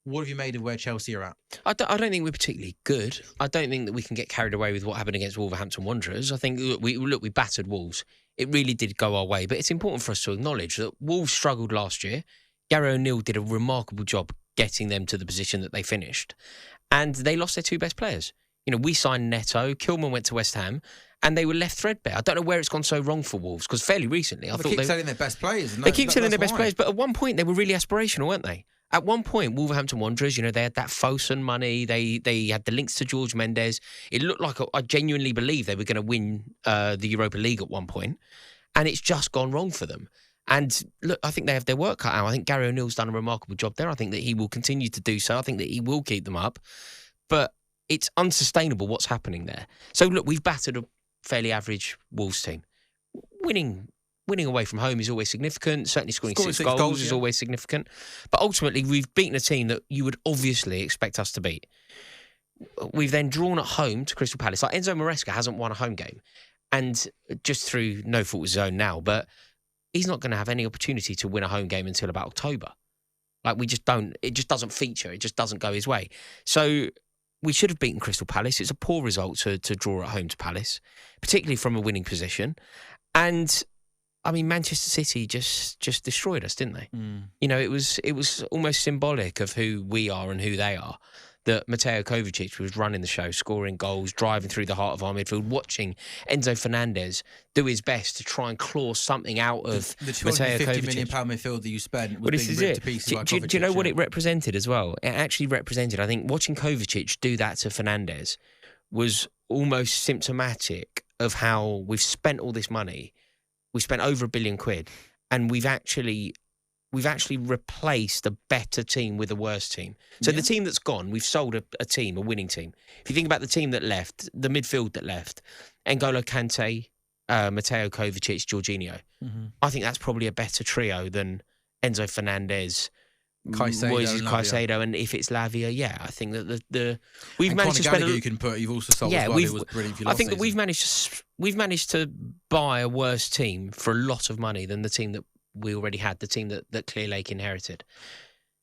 What have you made of where Chelsea are at? I don't think we're particularly good. I don't think that we can get carried away with what happened against Wolverhampton Wanderers. I think we battered Wolves. It really did go our way, but it's important for us to acknowledge that Wolves struggled last year. Gary O'Neill did a remarkable job getting them to the position that they finished, and they lost their two best players. We signed Neto, Kilman went to West Ham, and they were left threadbare. I don't know where it's gone so wrong for Wolves, because fairly recently I thought they keep selling their best players. They keep selling their best players, but at one point they were really aspirational, weren't they? At one point, Wolverhampton Wanderers, they had that Fosun money. They had the links to George Mendes. It looked like I genuinely believe they were going to win the Europa League at one point, and it's just gone wrong for them. And look, I think they have their work cut out. I think Gary O'Neill's done a remarkable job there. I think that he will continue to do so. I think that he will keep them up. But it's unsustainable what's happening there. So look, we've battered a fairly average Wolves team. Winning away from home is always significant. Certainly scoring six goals is always significant. But ultimately, we've beaten a team that you would obviously expect us to beat. We've then drawn at home to Crystal Palace. Like Enzo Maresca hasn't won a home game. And just through no fault of his own now, but he's not going to have any opportunity to win a home game until about October. Like, we just don't, it just doesn't feature. It just doesn't go his way. So we should have beaten Crystal Palace. It's a poor result to draw at home to Palace, particularly from a winning position. And I mean, Manchester City just destroyed us, didn't they? It was almost symbolic of who we are and who they are, that Mateo Kovacic was running the show, scoring goals, driving through the heart of our midfield, watching Enzo Fernandez do his best to try and claw something out of the Mateo Kovacic. £250 million midfield that you spent was being ripped to pieces by Kovacic. Do you know what it represented as well? It actually represented, I think, watching Kovacic do that to Fernandez was almost symptomatic of how we've spent all this money. We spent over £1 billion, and we've actually replaced a better team with a worse team. So the team that's gone, we've sold a team, a winning team. If you think about the team that left, the midfield that left, N'Golo Kante, Mateo Kovacic, Jorginho, I think that's probably a better trio than Enzo Fernandez, Caicedo, and if it's Lavia, I think that we've managed to spend. You can put. You've also sold as well. It was brilliant. I think that we've managed to buy a worse team for a lot of money than the team that we already had, the team that Clear Lake inherited.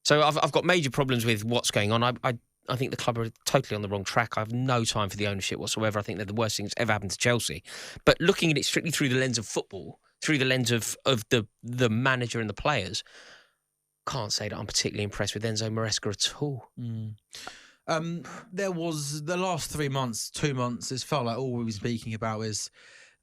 So I've got major problems with what's going on. I think the club are totally on the wrong track. I have no time for the ownership whatsoever. I think they're the worst thing that's ever happened to Chelsea. But looking at it strictly through the lens of football, through the lens of the manager and the players, can't say that I'm particularly impressed with Enzo Maresca at all. There was the last 3 months, 2 months, it's felt like all we were speaking about is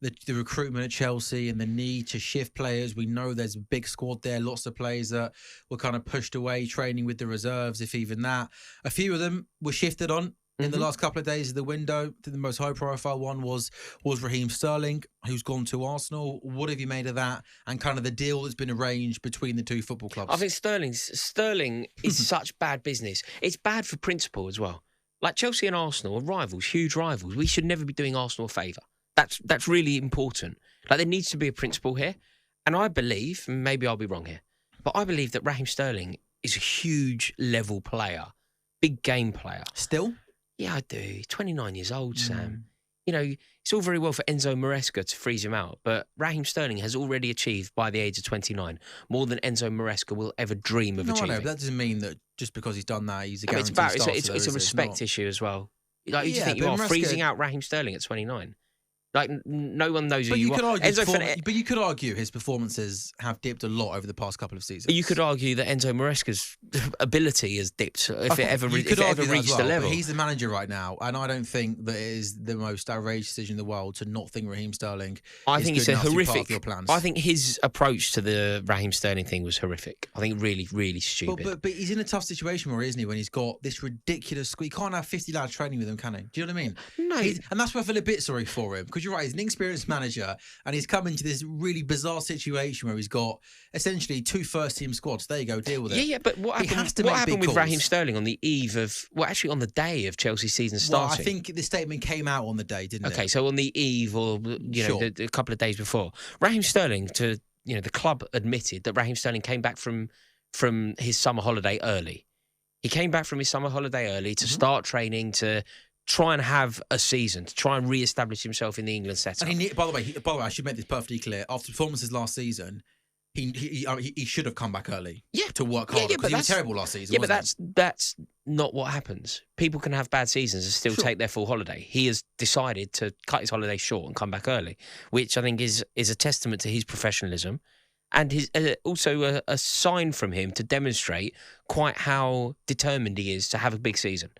the recruitment at Chelsea and the need to shift players. We know there's a big squad there, lots of players that were kind of pushed away, training with the reserves, if even that. A few of them were shifted on in the last couple of days of the window. The most high-profile one was Raheem Sterling, who's gone to Arsenal. What have you made of that and kind of the deal that's been arranged between the two football clubs? I think Sterling is such bad business. It's bad for principle as well. Like Chelsea and Arsenal are rivals, huge rivals. We should never be doing Arsenal a favour. That's really important. Like, there needs to be a principle here. And I believe, maybe I'll be wrong here, but I believe that Raheem Sterling is a huge level player, big game player. Still? Yeah, I do. He's 29 years old, Sam. It's all very well for Enzo Maresca to freeze him out, but Raheem Sterling has already achieved by the age of 29 more than Enzo Maresca will ever dream of achieving. No, but that doesn't mean that just because he's done that, he's a guaranteed starter. It's a respect issue as well. Like, who do you think you are, freezing out Raheem Sterling at 29? Like, no one knows who you are. But you could argue his performances have dipped a lot over the past couple of seasons. You could argue that Enzo Maresca's ability has dipped if it ever reached the level. But he's the manager right now, and I don't think that it is the most outrageous decision in the world to not think Raheem Sterling I think is it's good a enough to be part horrific. of your plans. I think his approach to the Raheem Sterling thing was horrific. I think really, really stupid. But he's in a tough situation where, isn't he, when he's got this ridiculous... He can't have 50 lads training with him, can he? Do you know what I mean? No. And that's why I feel a bit sorry for him, because you're right, he's an experienced manager, and he's come into this really bizarre situation where he's got essentially 2 first-team squads. There you go, deal with it. Yeah, but what happened with Raheem Sterling on the eve of... Well, actually on the day of Chelsea's season starting? Well, I think the statement came out on the day, didn't it? Okay, so on the eve or, a couple of days before. Raheem Sterling, the club admitted that Raheem Sterling came back from his summer holiday early. He came back from his summer holiday early to start training, to try and have a season, to try and re-establish himself in the England setup. And by the way, I should make this perfectly clear. After performances last season, he should have come back early. Yeah. To work harder but because he was that's- terrible last season. Yeah, but wasn't that's not what happens. People can have bad seasons and still Sure. take their full holiday. He has decided to cut his holiday short and come back early, which I think is a testament to his professionalism and his also a sign from him to demonstrate quite how determined he is to have a big season.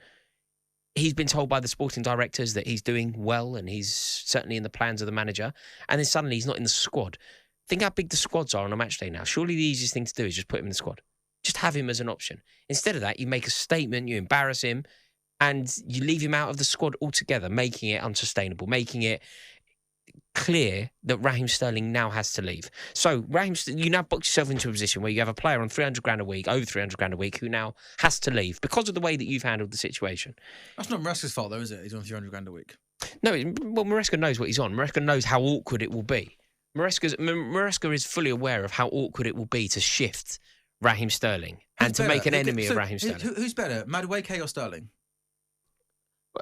He's been told by the sporting directors that he's doing well and he's certainly in the plans of the manager, and then suddenly he's not in the squad. Think how big the squads are on a match day now. Surely the easiest thing to do is just put him in the squad. Just have him as an option. Instead of that, you make a statement, you embarrass him, and you leave him out of the squad altogether, making it unsustainable, making it clear that Raheem Sterling now has to leave. So you now box yourself into a position where you have a player on 300 grand a week, over 300 grand a week, who now has to leave because of the way that you've handled the situation. That's not Maresca's fault, though, is it? He's on 300 grand a week. No, well, Maresca knows what he's on. Maresca knows how awkward it will be. Maresca is fully aware of how awkward it will be to shift Raheem Sterling and to make an enemy of Raheem Sterling. Who's better, Madueke or Sterling?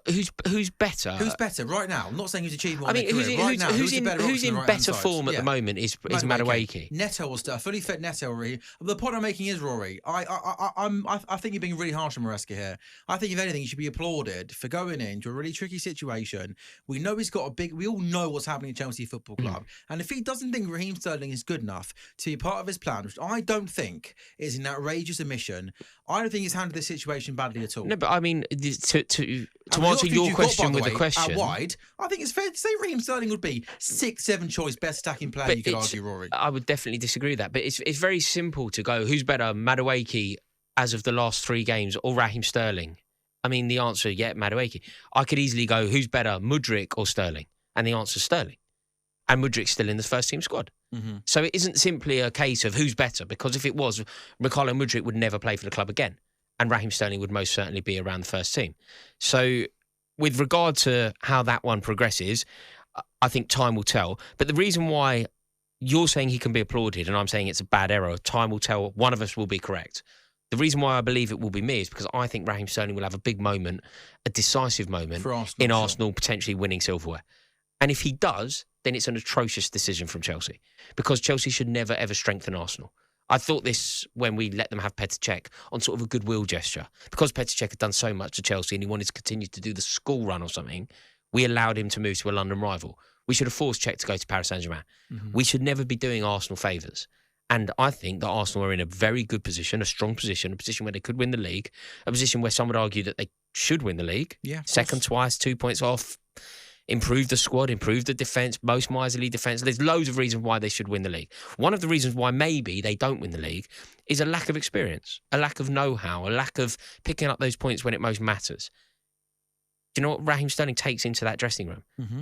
Who's better? Who's better right now? I'm not saying who's achieving I what mean, who's in better form at the moment is Madueke. Neto or Sterling, fully fit Neto. Rory. The point I'm making is, Rory, I think you're being really harsh on Maresca here. I think if anything, he should be applauded for going into a really tricky situation. We know he's got we all know what's happening at Chelsea Football Club, and if he doesn't think Raheem Sterling is good enough to be part of his plan, which I don't think is an outrageous omission, I don't think he's handled this situation badly at all. No, but I mean, to answer your question with a question. Wide, I think it's fair to say Raheem Sterling would be 6th, 7th choice best attacking player, you could argue, Rory. I would definitely disagree with that. But it's very simple to go, who's better, Madueke as of the last 3 games or Raheem Sterling? I mean, the answer, Madueke. I could easily go, who's better, Mudryk or Sterling? And the answer's Sterling. And Mudryk's still in the first team squad. Mm-hmm. So it isn't simply a case of who's better, because if it was, Mykhailo Mudryk would never play for the club again. And Raheem Sterling would most certainly be around the first team. So with regard to how that one progresses, I think time will tell. But the reason why you're saying he can be applauded and I'm saying it's a bad error, time will tell. One of us will be correct. The reason why I believe it will be me is because I think Raheem Sterling will have a big moment, a decisive moment in Arsenal potentially winning silverware. And if he does, then it's an atrocious decision from Chelsea, because Chelsea should never, ever strengthen Arsenal. I thought this when we let them have Petr Cech on sort of a goodwill gesture. Because Petr Cech had done so much to Chelsea and he wanted to continue to do the school run or something, we allowed him to move to a London rival. We should have forced Cech to go to Paris Saint-Germain. Mm-hmm. We should never be doing Arsenal favours. And I think that Arsenal are in a very good position, a strong position, a position where they could win the league, a position where some would argue that they should win the league. Yeah, second twice, 2 points off. Improve the squad, improve the defence, most miserly defence. There's loads of reasons why they should win the league. One of the reasons why maybe they don't win the league is a lack of experience, a lack of know-how, a lack of picking up those points when it most matters. Do you know what Raheem Sterling takes into that dressing room? Mm-hmm.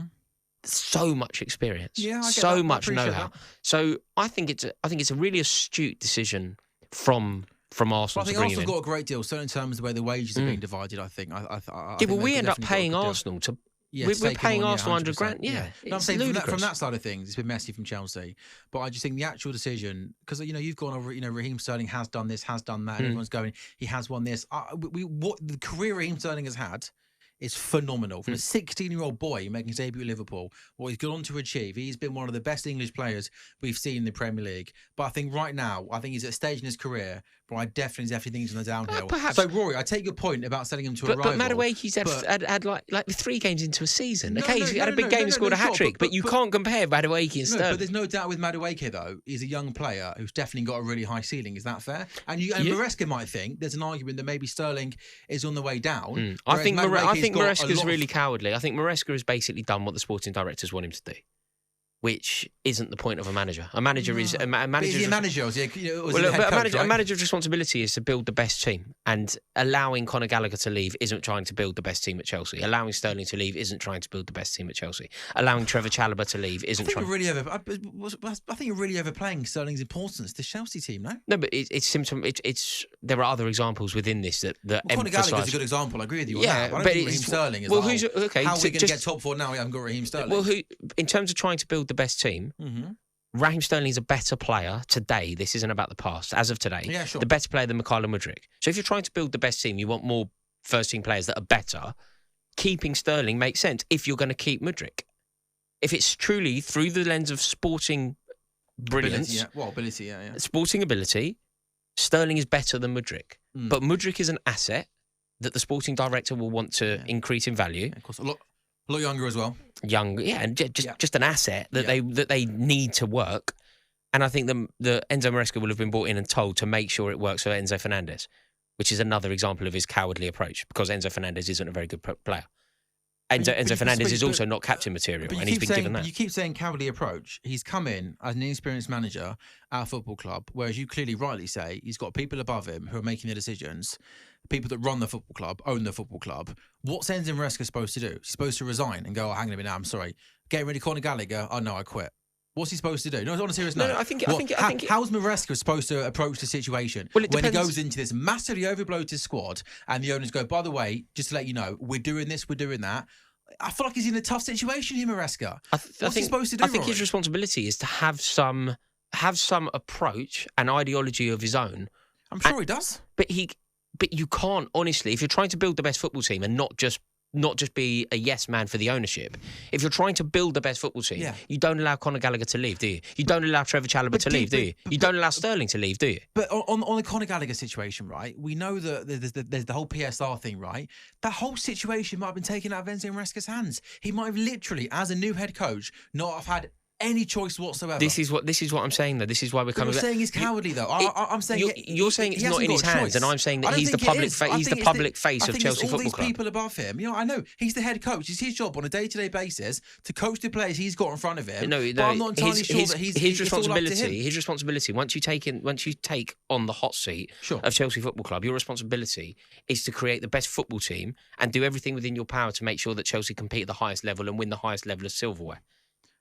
So much experience, so much know-how. So I think it's a really astute decision from Arsenal. Well, I think Arsenal's got a great deal, certainly in terms of the way the wages are being divided. I think. But we end up paying Arsenal to. Yeah, we're paying Arsenal 100 grand. Yeah. No, I'm saying from that side of things, it's been messy from Chelsea. But I just think the actual decision, because you've gone over, Raheem Sterling has done this, has done that, and everyone's going, he has won this. What the career Raheem Sterling has had is phenomenal. From a 16-year-old boy making his debut at Liverpool, what he's gone on to achieve, he's been one of the best English players we've seen in the Premier League. But I think right now, he's at a stage in his career where I definitely think he's on the downhill. Perhaps. So, Rory, I take your point about selling him to a rival. But Madueke's had like 3 games into a season. He had a big game and scored a hat-trick. But you can't compare Madueke and Sterling. But there's no doubt with Madueke, though, he's a young player who's definitely got a really high ceiling. Is that fair? And Maresca might think there's an argument that maybe Sterling is on the way down. I think Maresca's really cowardly. I think Maresca has basically done what the sporting directors want him to do, which isn't the point of a manager. A manager is a manager. A manager's responsibility is to build the best team, and allowing Conor Gallagher to leave isn't trying to build the best team at Chelsea. Allowing Sterling to leave isn't trying to build the best team at Chelsea. Allowing Trevor Chalobah to leave isn't trying. I think you're really overplaying Sterling's importance to the Chelsea team. No, but it's symptom. It's there are other examples within this that Conor Gallagher's a good example. I agree with you. Yeah, but Raheem Sterling is. Well, who's okay? How are we going to get top 4 now? We haven't got Raheem Sterling. Well, in terms of trying to build the best team, Raheem Sterling is a better player today. This isn't about the past. As of today, the better player than Mykhailo Mudryk. So if you're trying to build the best team, you want more first-team players that are better. Keeping Sterling makes sense if you're going to keep Mudryk. If it's truly through the lens of sporting brilliance. Ability, yeah. Sporting ability, Sterling is better than Mudryk. But Mudryk is an asset that the sporting director will want to increase in value. Of course, a lot younger as well. Young, and just an asset that they need to work. And I think the Enzo Maresca will have been brought in and told to make sure it works for Enzo Fernandez, which is another example of his cowardly approach because Enzo Fernandez isn't a very good player. Enzo Fernandez is also not captain material, and he's been given that. You keep saying cowardly approach. He's come in as an inexperienced manager at a football club, whereas you clearly rightly say he's got people above him who are making the decisions, people that run the football club, own the football club. What's Enzo Maresca supposed to do? He's supposed to resign and go, hang on a minute, I'm sorry. Getting rid of Conor Gallagher, oh no, I quit. What's he supposed to do? No, on a serious note. No, I think how's Maresca supposed to approach the situation when he goes into this massively overbloated squad and the owners go, by the way, just to let you know, we're doing this, we're doing that. I feel like he's in a tough situation here, Maresca. What's he supposed to do? I think his responsibility is to have some approach and ideology of his own. I'm sure he does. But you can't, honestly, if you're trying to build the best football team and not just be a yes man for the ownership. If you're trying to build the best football team, you don't allow Conor Gallagher to leave, do you? You don't allow Trevor Chalobah to leave, do you? You don't allow Sterling to leave, do you? But on the Conor Gallagher situation, right, we know that there's the whole PSR thing, right? That whole situation might have been taken out of Enzo Maresca's hands. He might have literally, as a new head coach, not have had any choice whatsoever. This is what I'm saying, though. This is why we're coming. You're saying he's cowardly, though. I'm saying you're saying it's not in his hands, and I'm saying that he's the public face of Chelsea Football Club. All these people above him. I know he's the head coach. It's his job on a day-to-day basis to coach the players he's got in front of him. No, but I'm not entirely sure that his responsibility. His responsibility. Once you take on the hot seat of Chelsea Football Club, your responsibility is to create the best football team and do everything within your power to make sure that Chelsea compete at the highest level and win the highest level of silverware.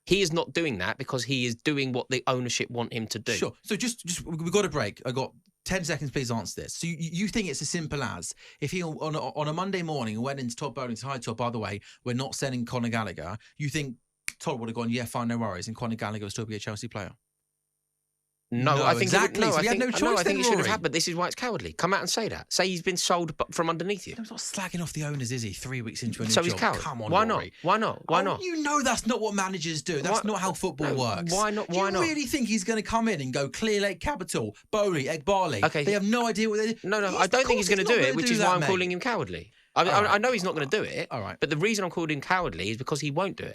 He is not doing that because he is doing what the ownership want him to do. Sure. So just we've got a break. I got 10 seconds. Please answer this. So you think it's as simple as if he on a Monday morning went into Todd Bowling and said, hi Todd, by the way, we're not sending Conor Gallagher. You think Todd would have gone, yeah, fine, no worries, and Conor Gallagher would still be a Chelsea player? No, I think exactly. I think it should have happened. But this is why it's cowardly. Come out and say that. Say he's been sold from underneath you. He's not slagging off the owners, is he? 3 weeks into a new so job. He's coward. Come on, why Rory. not? Why not? You know that's not what managers do. That's not how football works. Why not? Do you really think he's going to come in and go Clear Lake Capital, Bowley, Egbali? Okay. They have no idea what they do. No, I don't think he's going to do it, which is why I'm calling him cowardly. I know he's not going to do it. All right. But the reason I'm calling him cowardly is because he won't do it.